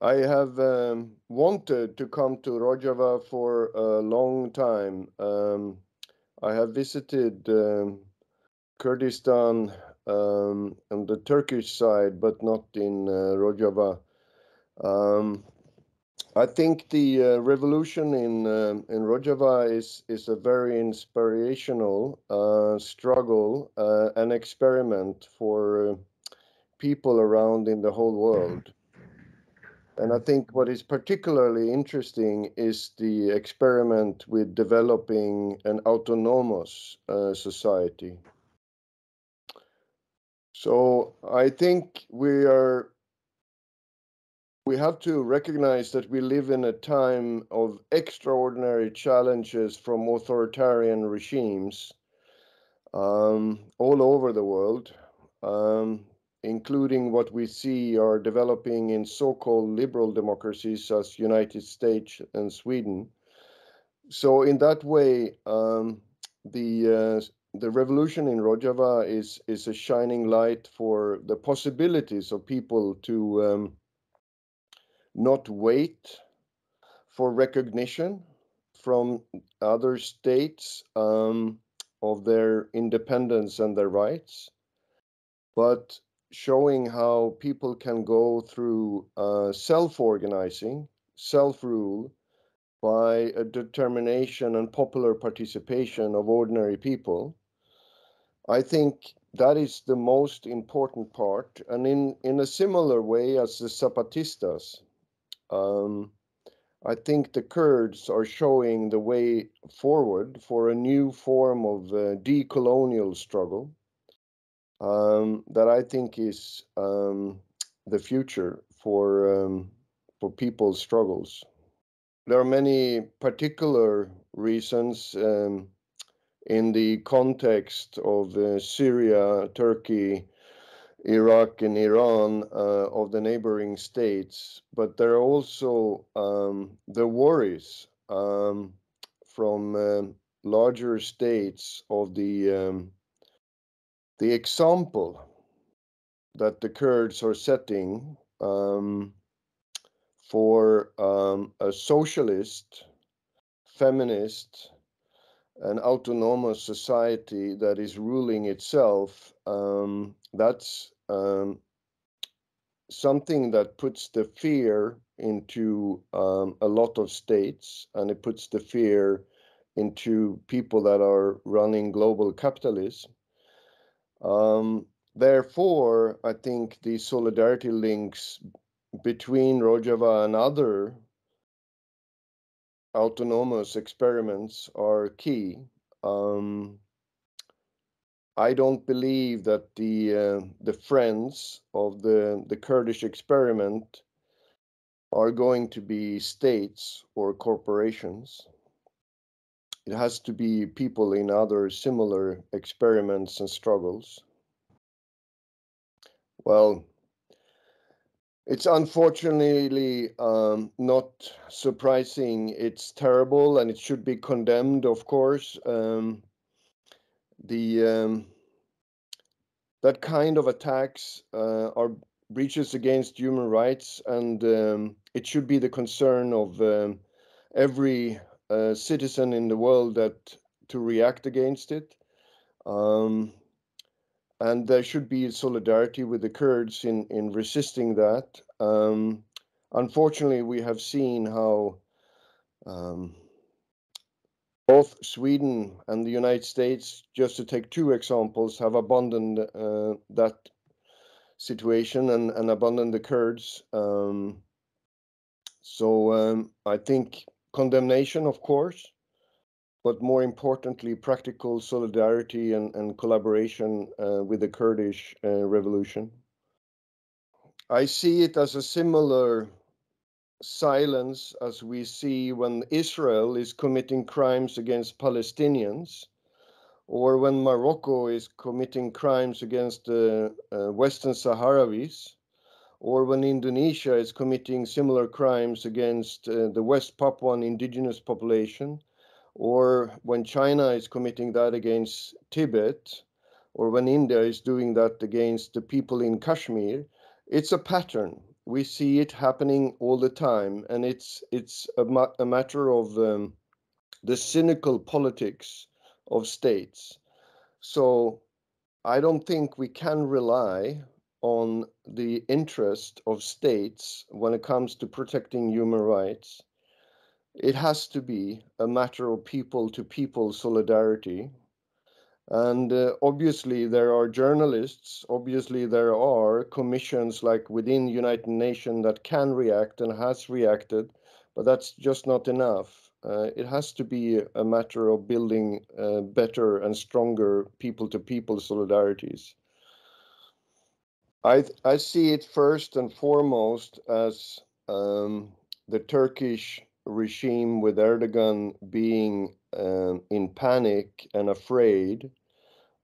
I have wanted to come to Rojava for a long time. I have visited Kurdistan on the Turkish side, but not in Rojava. Um, I think the revolution in Rojava is a very inspirational struggle, an experiment for people around in the whole world. And I think what is particularly interesting is the experiment with developing an autonomous society. So I think we have to recognize that we live in a time of extraordinary challenges from authoritarian regimes all over the world, um, including what we see are developing in so-called liberal democracies as United States and Sweden. So in that way, the revolution in Rojava is a shining light for the possibilities of people to not wait for recognition from other states of their independence and their rights, but showing how people can go through self-organizing, self-rule, by a determination and popular participation of ordinary people. I think that is the most important part. And in a similar way as the Zapatistas, um, I think the Kurds are showing the way forward for a new form of decolonial struggle that I think is the future for people's struggles. There are many particular reasons in the context of Syria, Turkey, Iraq, and Iran, of the neighboring states, but there are also the worries from larger states of the example that the Kurds are setting for a socialist, feminist, an autonomous society that is ruling itself. That's something that puts the fear into a lot of states, and it puts the fear into people that are running global capitalism. Therefore, I think the solidarity links between Rojava and other autonomous experiments are key. Um, I don't believe that the friends of the Kurdish experiment are going to be states or corporations. It has to be people in other similar experiments and struggles. Well, it's unfortunately not surprising. It's terrible and it should be condemned, of course. The that kind of attacks are breaches against human rights, and it should be the concern of every citizen in the world that to react against it. Um, and there should be solidarity with the Kurds in resisting that. Unfortunately, we have seen how um, both Sweden and the United States, just to take two examples, have abandoned that situation and abandoned the Kurds. So I think condemnation, of course, but more importantly, practical solidarity and collaboration with the Kurdish revolution. I see it as a similar silence as we see when Israel is committing crimes against Palestinians, or when Morocco is committing crimes against Western Sahrawis, or when Indonesia is committing similar crimes against the West Papuan indigenous population, or when China is committing that against Tibet, or when India is doing that against the people in Kashmir. It's a pattern. we see it happening all the time, and it's a matter of the cynical politics of states. So I don't think we can rely on the interest of states when it comes to protecting human rights. It has to be a matter of people to people solidarity. And obviously, there are journalists, obviously, there are commissions like within United Nations that can react and has reacted, but that's just not enough. It has to be a matter of building better and stronger people-to-people solidarities. I see it first and foremost as the Turkish regime with Erdogan being in panic and afraid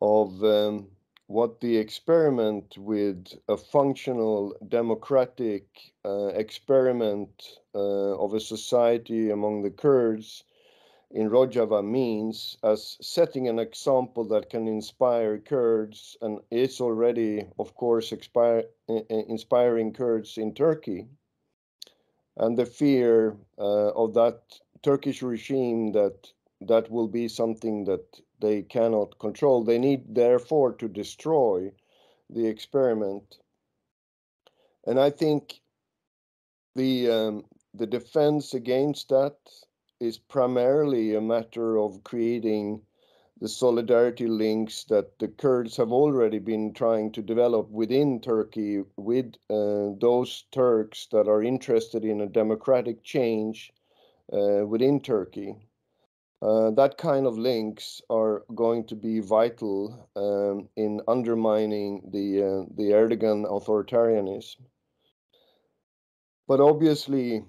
of what the experiment with a functional democratic experiment of a society among the Kurds in Rojava means, as setting an example that can inspire Kurds, and is already, of course, inspiring Kurds in Turkey, and the fear of that Turkish regime that will be something that they cannot control. They need, therefore, to destroy the experiment. And I think the defense against that is primarily a matter of creating the solidarity links that the Kurds have already been trying to develop within Turkey with those Turks that are interested in a democratic change within Turkey. That kind of links are going to be vital in undermining the Erdogan authoritarianism. But obviously,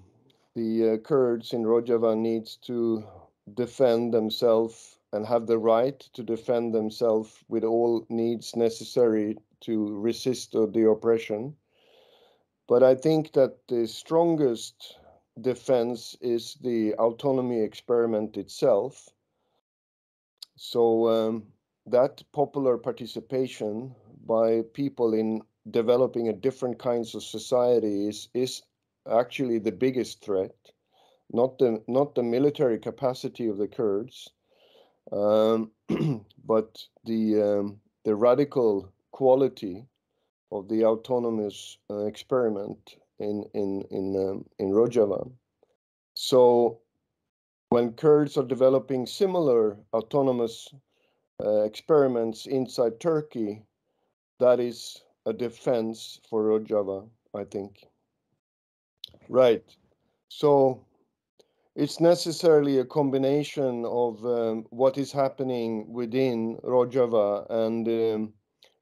the Kurds in Rojava needs to defend themselves and have the right to defend themselves with all needs necessary to resist the oppression. But I think that the strongest defense is the autonomy experiment itself. So that popular participation by people in developing a different kinds of society is actually the biggest threat, not the military capacity of the Kurds, but the radical quality of the autonomous experiment in Rojava. So when Kurds are developing similar autonomous experiments inside Turkey, that is a defense for Rojava, I think. Right. So it's necessarily a combination of what is happening within Rojava and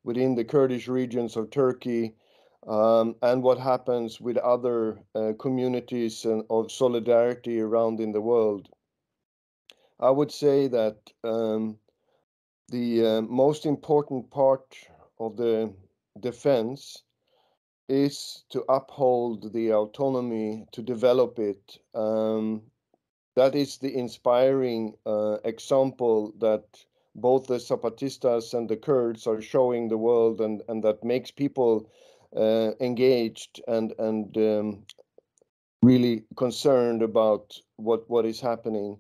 within the Kurdish regions of Turkey, and what happens with other communities of solidarity around in the world. I would say that the most important part of the defense is to uphold the autonomy, to develop it. That is the inspiring example that both the Zapatistas and the Kurds are showing the world, and that makes people engaged and really concerned about what is happening.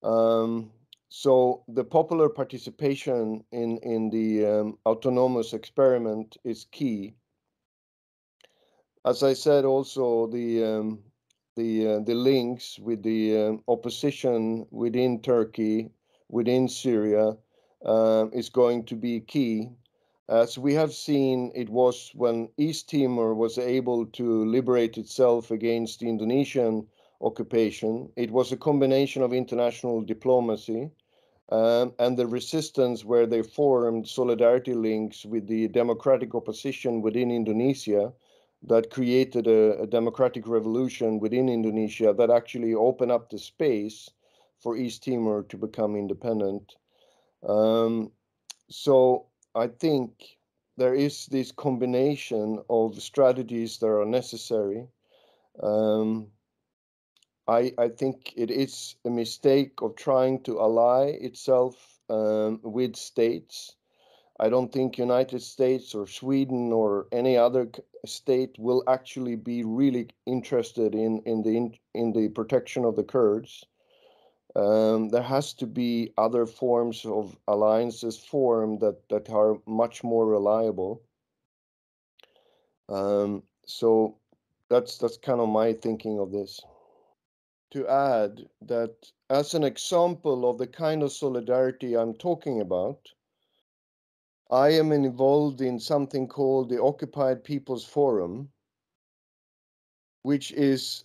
So the popular participation in the autonomous experiment is key. As I said, also the links with the opposition within Turkey, within Syria, is going to be key. As we have seen, it was when East Timor was able to liberate itself against the Indonesian occupation. It was a combination of international diplomacy and the resistance, where they formed solidarity links with the democratic opposition within Indonesia, that created a democratic revolution within Indonesia that actually opened up the space for East Timor to become independent. So I think there is this combination of strategies that are necessary. I think it is a mistake of trying to ally itself with states. I don't think United States or Sweden or any other state will actually be really interested in the protection of the Kurds. There has to be other forms of alliances formed that are much more reliable. So that's kind of my thinking of this. To add that as an example of the kind of solidarity I'm talking about, I am involved in something called the Occupied People's Forum, which is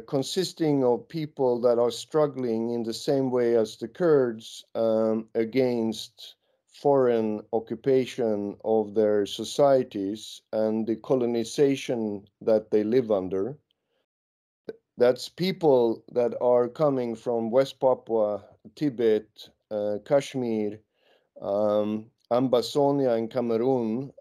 consisting of people that are struggling in the same way as the Kurds against foreign occupation of their societies and the colonization that they live under. That's people that are coming from West Papua, Tibet, Kashmir, Ambazonia in Cameroon,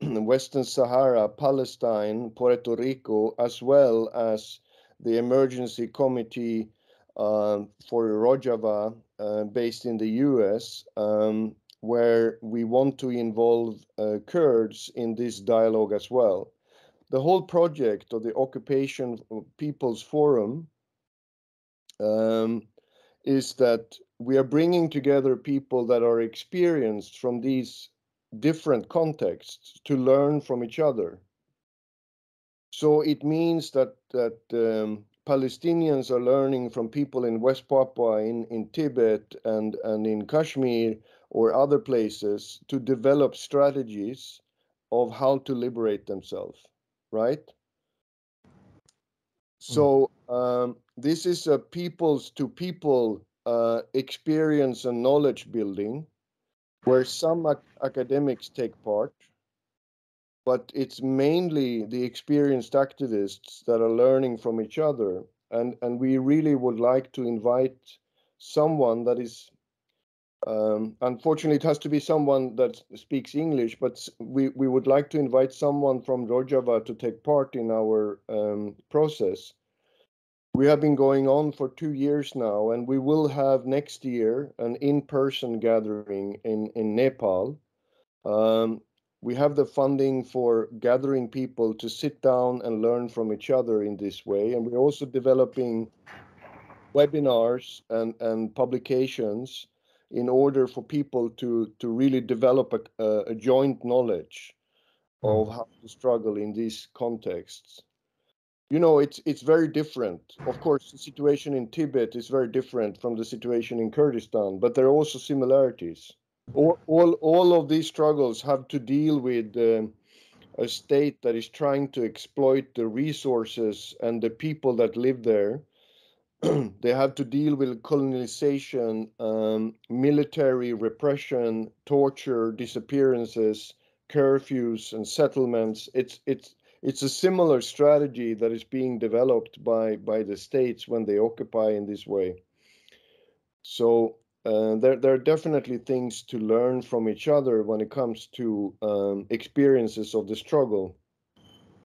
Western Sahara, Palestine, Puerto Rico, as well as the Emergency Committee for Rojava based in the US, where we want to involve Kurds in this dialogue as well. The whole project of the Occupation People's Forum is that we are bringing together people that are experienced from these different contexts to learn from each other. So it means that Palestinians are learning from people in West Papua, in Tibet, and in Kashmir or other places to develop strategies of how to liberate themselves, right? So this is a peoples to people experience and knowledge building where some academics take part, but it's mainly the experienced activists that are learning from each other. And we really would like to invite someone that is, unfortunately, it has to be someone that speaks English, but we would like to invite someone from Rojava to take part in our process. We have been going on for 2 years now, and we will have next year an in-person gathering in Nepal. We have the funding for gathering people to sit down and learn from each other in this way, and we're also developing webinars and publications in order for people to really develop a joint knowledge of how to struggle in these contexts. You know, it's very different. Of course, the situation in Tibet is very different from the situation in Kurdistan, but there are also similarities. All of these struggles have to deal with a state that is trying to exploit the resources and the people that live there. They have to deal with colonization, military repression, torture, disappearances, curfews, and settlements. It's a similar strategy that is being developed by the states when they occupy in this way. So there are definitely things to learn from each other when it comes to experiences of the struggle.